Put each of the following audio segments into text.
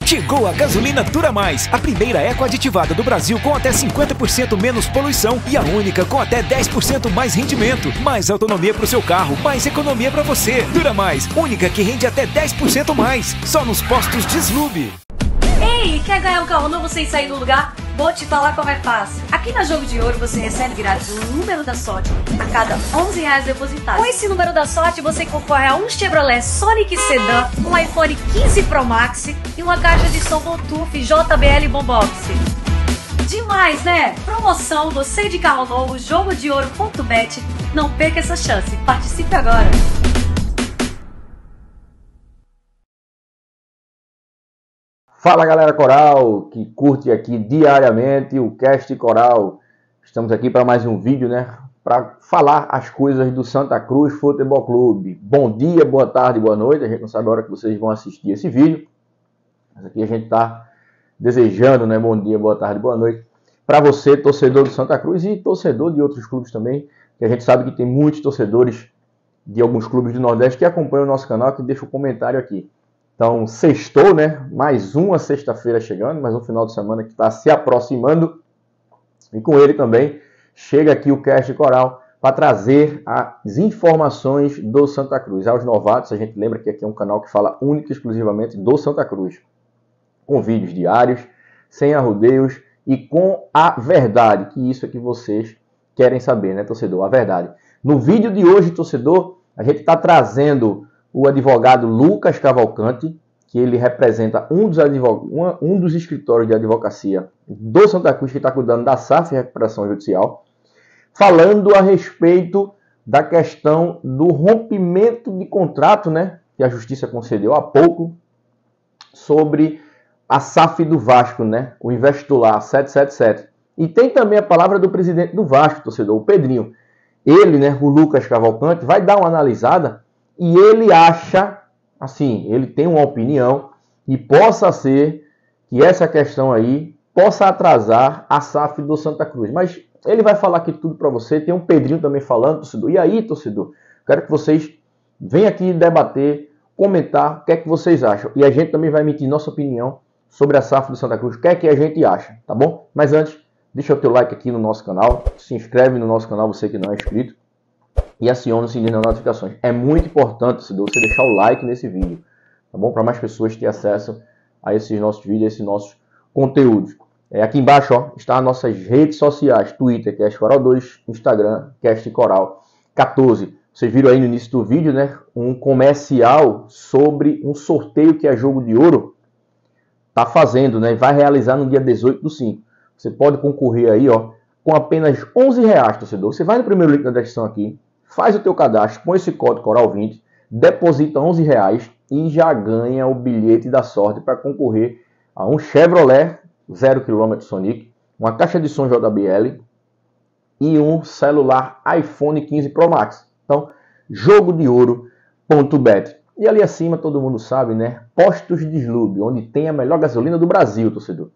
Chegou a gasolina Dura Mais, a primeira eco aditivada do Brasil com até 50% menos poluição e a única com até 10% mais rendimento. Mais autonomia para o seu carro, mais economia para você. Dura Mais, única que rende até 10% mais, só nos postos Deslube. Ei, quer ganhar um carro novo sem sair do lugar? Vou te falar como é fácil. Aqui na Jogo de Ouro você recebe grátis um número da sorte a cada R$11 depositado. Com esse número da sorte você concorre a um Chevrolet Sonic Sedan, um iPhone 15 Pro Max e uma caixa de som Bluetooth JBL Bombox. Demais, né? Promoção, você de carro novo, jogodeouro.bet. Não perca essa chance, participe agora. Fala galera Coral, que curte aqui diariamente o Cast Coral. Estamos aqui para mais um vídeo, né? Para falar as coisas do Santa Cruz Futebol Clube. Bom dia, boa tarde, boa noite. A gente não sabe a hora que vocês vão assistir esse vídeo. Mas aqui a gente está desejando, né? Bom dia, boa tarde, boa noite. Para você, torcedor do Santa Cruz e torcedor de outros clubes também. Que a gente sabe que tem muitos torcedores de alguns clubes do Nordeste que acompanham o nosso canal, que deixa um comentário aqui. Então, sextou, né? Mais uma sexta-feira chegando, mais um final de semana que está se aproximando. E com ele também chega aqui o Cast Coral para trazer as informações do Santa Cruz. Aos novatos, a gente lembra que aqui é um canal que fala única e exclusivamente do Santa Cruz. Com vídeos diários, sem arrodeios e com a verdade, que isso é que vocês querem saber, né, torcedor? A verdade. No vídeo de hoje, torcedor, a gente está trazendo o advogado Lucas Cavalcante, que ele representa um dos escritórios de advocacia do Santa Cruz, que está cuidando da SAF e recuperação judicial, falando a respeito da questão do rompimento de contrato, né, que a Justiça concedeu há pouco, sobre a SAF do Vasco, né, o investidor lá, 777. E tem também a palavra do presidente do Vasco, torcedor, o Pedrinho. Ele, né, o Lucas Cavalcante, vai dar uma analisada. E ele acha, assim, ele tem uma opinião e possa ser que essa questão aí possa atrasar a SAF do Santa Cruz. Mas ele vai falar aqui tudo para você. Tem um Pedrinho também falando, torcedor. E aí, torcedor, quero que vocês venham aqui debater, comentar o que é que vocês acham. E a gente também vai emitir nossa opinião sobre a SAF do Santa Cruz. O que é que a gente acha, tá bom? Mas antes, deixa o teu like aqui no nosso canal. Se inscreve no nosso canal, você que não é inscrito. E aciona o sininho das notificações. É muito importante você deixar o like nesse vídeo, tá bom? Para mais pessoas terem acesso a esses nossos vídeos, a esses nossos conteúdos. Aqui embaixo, ó, está as nossas redes sociais. Twitter, Cast Coral 2, Instagram, Cast Coral 14. Vocês viram aí no início do vídeo, né? Um comercial sobre um sorteio que a Jogo de Ouro está fazendo, né? Vai realizar no dia 18/5. Você pode concorrer aí, ó, com apenas R$11, torcedor. Você vai no primeiro link da descrição aqui, faz o teu cadastro com esse código Coral20, deposita R$11 e já ganha o bilhete da sorte para concorrer a um Chevrolet 0 km Sonic, uma caixa de som JBL e um celular iPhone 15 Pro Max. Então, jogodeouro.bet. E ali acima, todo mundo sabe, né? Postos Deslube, onde tem a melhor gasolina do Brasil, torcedor.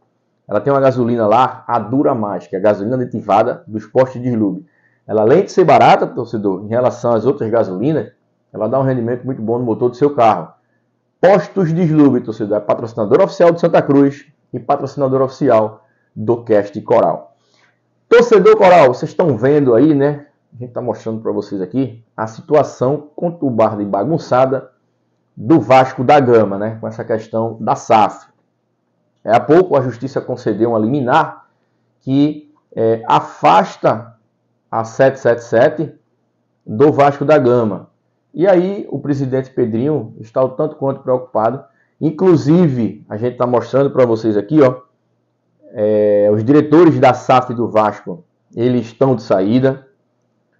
Ela tem uma gasolina lá, a Dura Mais, que é a gasolina aditivada dos postos Deslube. Ela, além de ser barata, torcedor, em relação às outras gasolinas, ela dá um rendimento muito bom no motor do seu carro. Postos Deslube, torcedor, é patrocinador oficial do Santa Cruz e patrocinador oficial do Cast Coral. Torcedor Coral, vocês estão vendo aí, né? A gente está mostrando para vocês aqui a situação conturbada e bagunçada do Vasco da Gama, né? Com essa questão da SAF. Há pouco a Justiça concedeu uma liminar que afasta a 777 do Vasco da Gama. E aí o presidente Pedrinho está o tanto quanto preocupado. Inclusive, a gente está mostrando para vocês aqui, ó, os diretores da SAF do Vasco, eles estão de saída.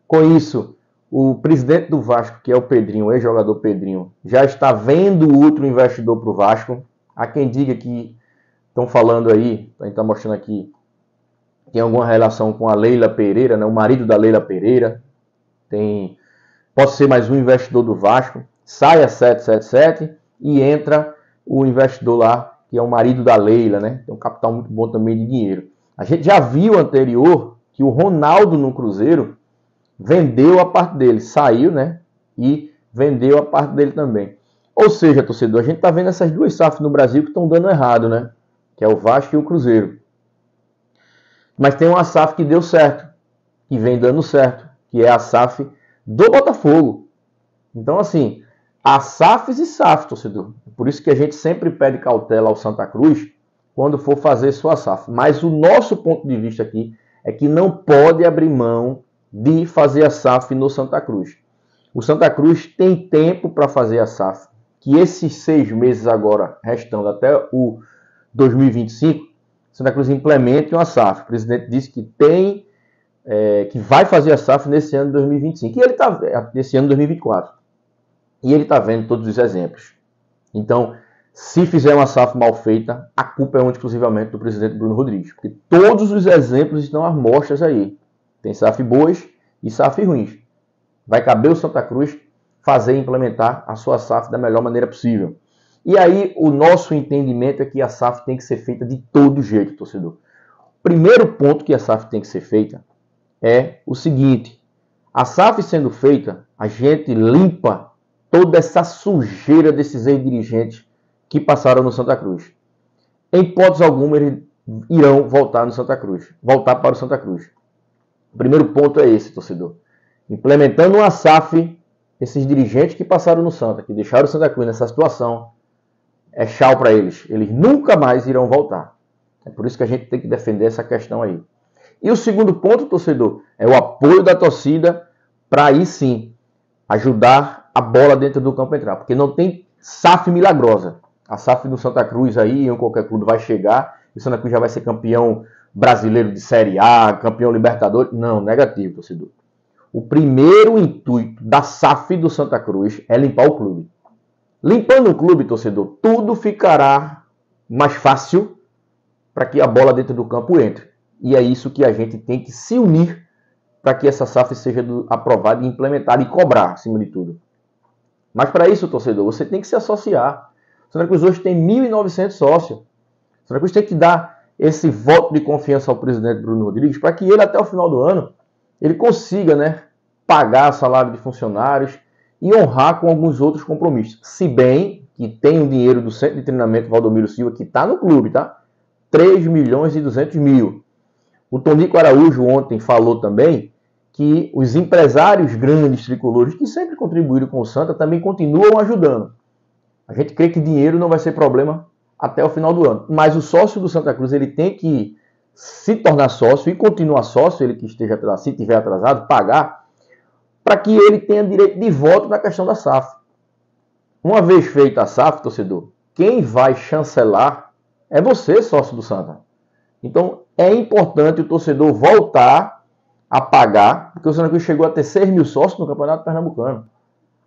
Com isso, o presidente do Vasco, que é o Pedrinho, o ex-jogador Pedrinho, já está vendo outro investidor para o Vasco. Há quem diga que estão falando aí, a gente está mostrando aqui, tem alguma relação com a Leila Pereira, né? O marido da Leila Pereira. Pode ser mais um investidor do Vasco. Sai a 777 e entra o investidor lá, que é o marido da Leila, né? Tem um capital muito bom também de dinheiro. A gente já viu anterior que o Ronaldo no Cruzeiro vendeu a parte dele, saiu, né? E vendeu a parte dele também. Ou seja, torcedor, a gente está vendo essas duas SAFs no Brasil que estão dando errado, né? Que é o Vasco e o Cruzeiro. Mas tem uma SAF que deu certo, que vem dando certo, que é a SAF do Botafogo. Então, assim, há SAFs e SAFs, torcedor. Por isso que a gente sempre pede cautela ao Santa Cruz quando for fazer sua SAF. Mas o nosso ponto de vista aqui é que não pode abrir mão de fazer a SAF no Santa Cruz. O Santa Cruz tem tempo para fazer a SAF, que esses 6 meses agora, restando até o 2025, Santa Cruz implemente uma SAF. O presidente disse que que vai fazer a SAF nesse ano de 2025. E ele nesse ano de 2024. E ele está vendo todos os exemplos. Então, se fizer uma SAF mal feita, a culpa é exclusivamente do presidente Bruno Rodrigues. Porque todos os exemplos estão às mostras aí. Tem SAF boas e SAF ruins. Vai caber o Santa Cruz fazer e implementar a sua SAF da melhor maneira possível. E aí, o nosso entendimento é que a SAF tem que ser feita de todo jeito, torcedor. O primeiro ponto que a SAF tem que ser feita é o seguinte: a SAF sendo feita, a gente limpa toda essa sujeira desses ex-dirigentes que passaram no Santa Cruz. Em hipótese alguma, eles irão voltar no Santa Cruz, voltar para o Santa Cruz. O primeiro ponto é esse, torcedor. Implementando uma SAF, esses dirigentes que passaram no Santa, que deixaram o Santa Cruz nessa situação, é tchau para eles. Eles nunca mais irão voltar. É por isso que a gente tem que defender essa questão aí. E o segundo ponto, torcedor, é o apoio da torcida para aí sim ajudar a bola dentro do campo entrar. Porque não tem SAF milagrosa. A SAF do Santa Cruz aí, em qualquer clube, vai chegar e o Santa Cruz já vai ser campeão brasileiro de Série A, campeão Libertadores. Não, negativo, torcedor. O primeiro intuito da SAF do Santa Cruz é limpar o clube. Limpando o clube, torcedor, tudo ficará mais fácil para que a bola dentro do campo entre. E é isso que a gente tem que se unir para que essa SAF seja aprovada e implementada e cobrar, acima de tudo. Mas para isso, torcedor, você tem que se associar. O Santa Cruz hoje tem 1.900 sócios. O Santa Cruz tem que dar esse voto de confiança ao presidente Bruno Rodrigues para que ele, até o final do ano, ele consiga, né, pagar salário de funcionários e honrar com alguns outros compromissos. Se bem que tem o dinheiro do Centro de Treinamento Valdomiro Silva, que está no clube, tá? 3.200.000. O Tonico Araújo ontem falou também que os empresários grandes tricolores, que sempre contribuíram com o Santa, também continuam ajudando. A gente crê que dinheiro não vai ser problema até o final do ano. Mas o sócio do Santa Cruz, ele tem que se tornar sócio e continuar sócio, ele que esteja atrasado, se tiver atrasado, pagar, para que ele tenha direito de voto na questão da SAF. Uma vez feita a SAF, torcedor, quem vai chancelar é você, sócio do Santa. Então, é importante o torcedor voltar a pagar, porque o Santa Cruz chegou a ter 6.000 sócios no Campeonato Pernambucano.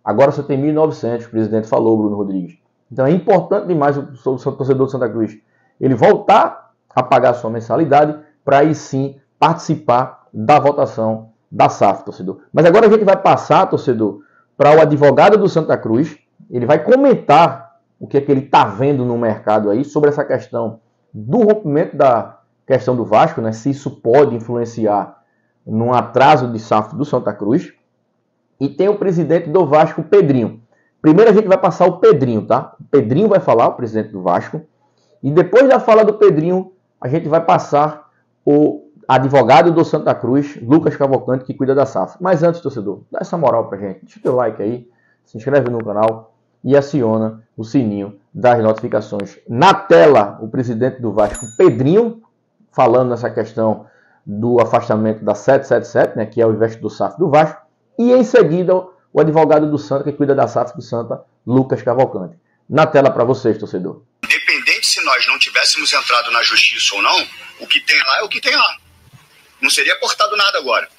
Agora só tem 1.900, o presidente falou, Bruno Rodrigues. Então, é importante demais o torcedor do Santa Cruz ele voltar a pagar a sua mensalidade para aí sim participar da votação da SAF, torcedor. Mas agora a gente vai passar, torcedor, para o advogado do Santa Cruz. Ele vai comentar o que é que ele está vendo no mercado aí sobre essa questão do rompimento da questão do Vasco, né? Se isso pode influenciar num atraso de SAF do Santa Cruz. E tem o presidente do Vasco, Pedrinho. Primeiro a gente vai passar o Pedrinho, tá? O Pedrinho vai falar, o presidente do Vasco. E depois da fala do Pedrinho, a gente vai passar o advogado do Santa Cruz, Lucas Cavalcante, que cuida da SAF. Mas antes, torcedor, dá essa moral pra gente. Deixa o teu like aí, se inscreve no canal e aciona o sininho das notificações. Na tela, o presidente do Vasco, Pedrinho, falando nessa questão do afastamento da 777, né, que é o investidor SAF do Vasco. E em seguida, o advogado do Santa, que cuida da SAF do Santa, Lucas Cavalcante. Na tela para vocês, torcedor. Independente se nós não tivéssemos entrado na justiça ou não, o que tem lá é o que tem lá. Não seria cortado nada agora.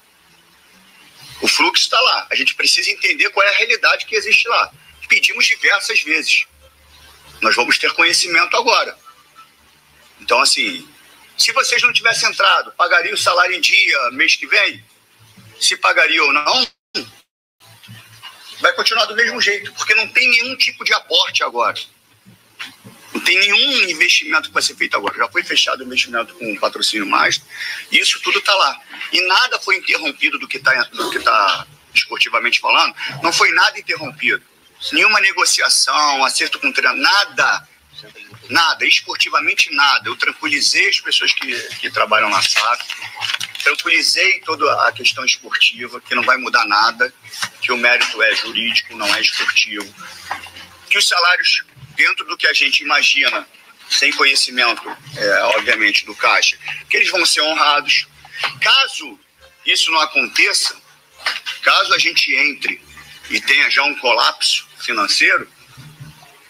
O fluxo está lá. A gente precisa entender qual é a realidade que existe lá. Pedimos diversas vezes. Nós vamos ter conhecimento agora. Então, assim, se vocês não tivessem entrado, pagaria o salário em dia mês que vem? Se pagaria ou não, vai continuar do mesmo jeito, porque não tem nenhum tipo de aporte agora. Não tem nenhum investimento que vai ser feito agora. Já foi fechado o investimento com o patrocínio Master, e isso tudo está lá. E nada foi interrompido do que tá esportivamente falando, não foi nada interrompido. Nenhuma negociação, acerto com treino, nada, esportivamente nada. Eu tranquilizei as pessoas que trabalham na SAF, tranquilizei toda a questão esportiva, que não vai mudar nada, que o mérito é jurídico, não é esportivo. Que os salários, dentro do que a gente imagina, sem conhecimento, obviamente, do Caixa, que eles vão ser honrados. Caso isso não aconteça, caso a gente entre e tenha já um colapso financeiro,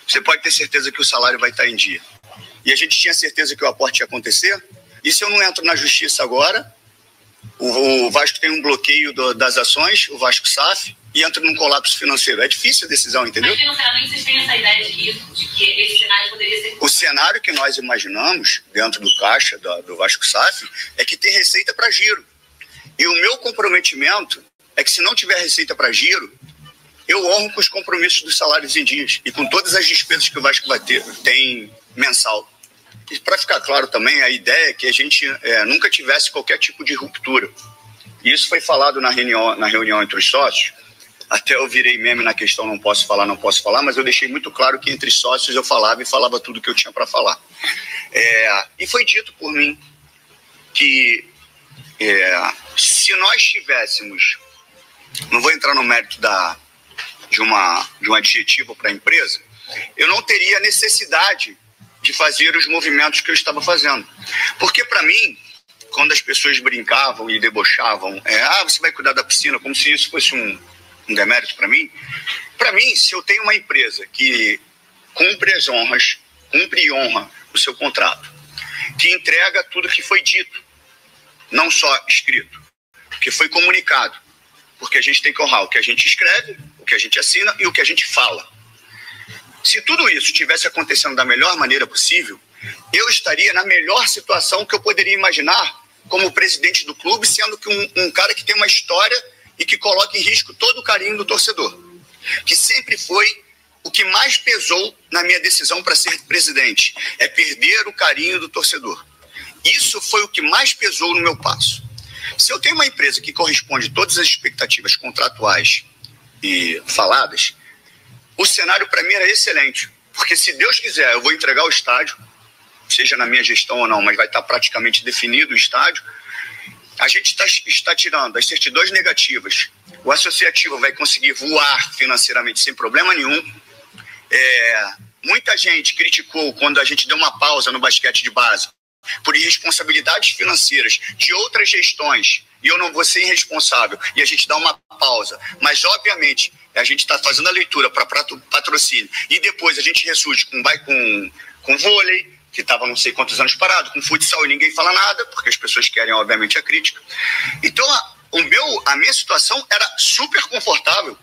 você pode ter certeza que o salário vai estar em dia. E a gente tinha certeza que o aporte ia acontecer. E se eu não entro na justiça agora, o Vasco tem um bloqueio das ações, o Vasco SAF, e entra num colapso financeiro. É difícil a decisão, entendeu? Mas financeiramente vocês têm essa ideia de que esse cenário poderia ser... O cenário que nós imaginamos, dentro do caixa do Vasco SAF, é que tem receita para giro. E o meu comprometimento é que se não tiver receita para giro, eu honro com os compromissos dos salários em dias e com todas as despesas que o Vasco tem mensal. E para ficar claro também, a ideia é que a gente nunca tivesse qualquer tipo de ruptura. E isso foi falado na reunião entre os sócios. Até eu virei meme na questão não posso falar, mas eu deixei muito claro que entre sócios eu falava e falava tudo que eu tinha para falar. E foi dito por mim que se nós tivéssemos, não vou entrar no mérito de um adjetivo para a empresa, eu não teria necessidade de fazer os movimentos que eu estava fazendo. Porque para mim, quando as pessoas brincavam e debochavam, você vai cuidar da piscina, como se isso fosse um demérito para mim, se eu tenho uma empresa que cumpre as honras, cumpre e honra o seu contrato, que entrega tudo que foi dito, não só escrito, que foi comunicado, porque a gente tem que honrar o que a gente escreve, o que a gente assina e o que a gente fala. Se tudo isso estivesse acontecendo da melhor maneira possível, eu estaria na melhor situação que eu poderia imaginar como presidente do clube, sendo que um cara que tem uma história e que coloca em risco todo o carinho do torcedor, que sempre foi o que mais pesou na minha decisão para ser presidente, é perder o carinho do torcedor. Isso foi o que mais pesou no meu passo. Se eu tenho uma empresa que corresponde a todas as expectativas contratuais e faladas, o cenário para mim era excelente, porque se Deus quiser eu vou entregar o estádio, seja na minha gestão ou não, mas vai estar praticamente definido o estádio. A gente está tirando as certidões negativas, o associativo vai conseguir voar financeiramente sem problema nenhum. Muita gente criticou quando a gente deu uma pausa no basquete de base por irresponsabilidades financeiras de outras gestões, e eu não vou ser irresponsável, e a gente dá uma pausa, mas obviamente a gente está fazendo a leitura para patrocínio, e depois a gente ressurge com vôlei, que estava não sei quantos anos parado, com futsal e ninguém fala nada, porque as pessoas querem obviamente a crítica. Então a minha situação era super confortável,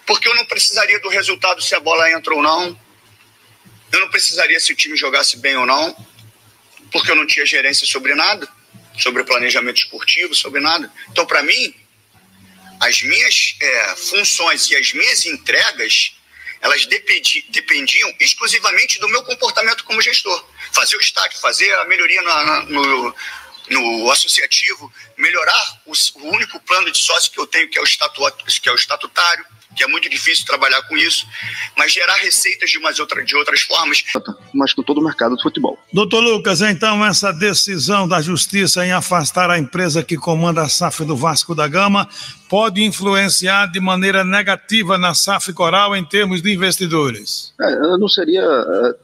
porque eu não precisaria do resultado se a bola entra ou não, eu não precisaria se o time jogasse bem ou não, porque eu não tinha gerência sobre nada, sobre planejamento esportivo, sobre nada. Então, para mim, as minhas funções e as minhas entregas, elas dependiam exclusivamente do meu comportamento como gestor. Fazer o estádio, fazer a melhoria no associativo, melhorar o único plano de sócio que eu tenho, que é o estatutário, que é muito difícil trabalhar com isso, mas gerar receitas de outras formas. Mas com todo o mercado do futebol. Doutor Lucas, então essa decisão da Justiça em afastar a empresa que comanda a SAF do Vasco da Gama pode influenciar de maneira negativa na SAF Coral em termos de investidores? Eu não seria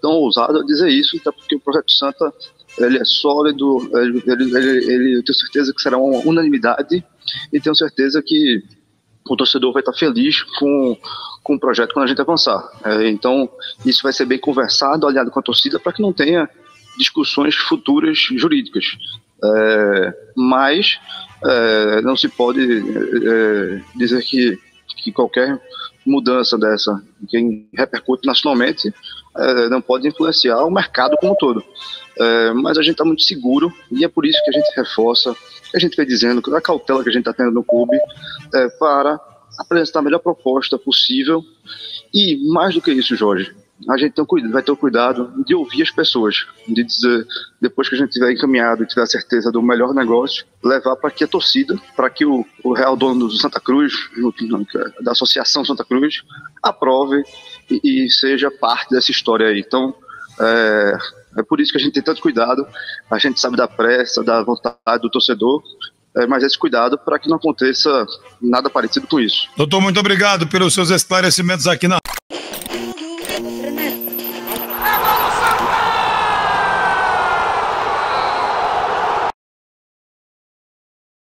tão ousado dizer isso, até porque o Projeto Santa ele é sólido, eu tenho certeza que será uma unanimidade e tenho certeza que o torcedor vai estar feliz com o projeto quando a gente avançar. Então, isso vai ser bem conversado, olhado com a torcida, para que não tenha discussões futuras jurídicas. Mas não se pode dizer que qualquer mudança dessa, que repercute nacionalmente, não pode influenciar o mercado como um todo. Mas a gente está muito seguro e é por isso que a gente reforça, que a gente vem dizendo, a cautela que a gente está tendo no clube para apresentar a melhor proposta possível e, mais do que isso, Jorge, a gente vai ter o cuidado de ouvir as pessoas, de dizer, depois que a gente tiver encaminhado e tiver a certeza do melhor negócio, levar para que a torcida, para que o real dono do Santa Cruz, da Associação Santa Cruz, aprove e seja parte dessa história aí. Então, é por isso que a gente tem tanto cuidado. A gente sabe da pressa, da vontade do torcedor, mas esse cuidado para que não aconteça nada parecido com isso. Doutor, muito obrigado pelos seus esclarecimentos aqui na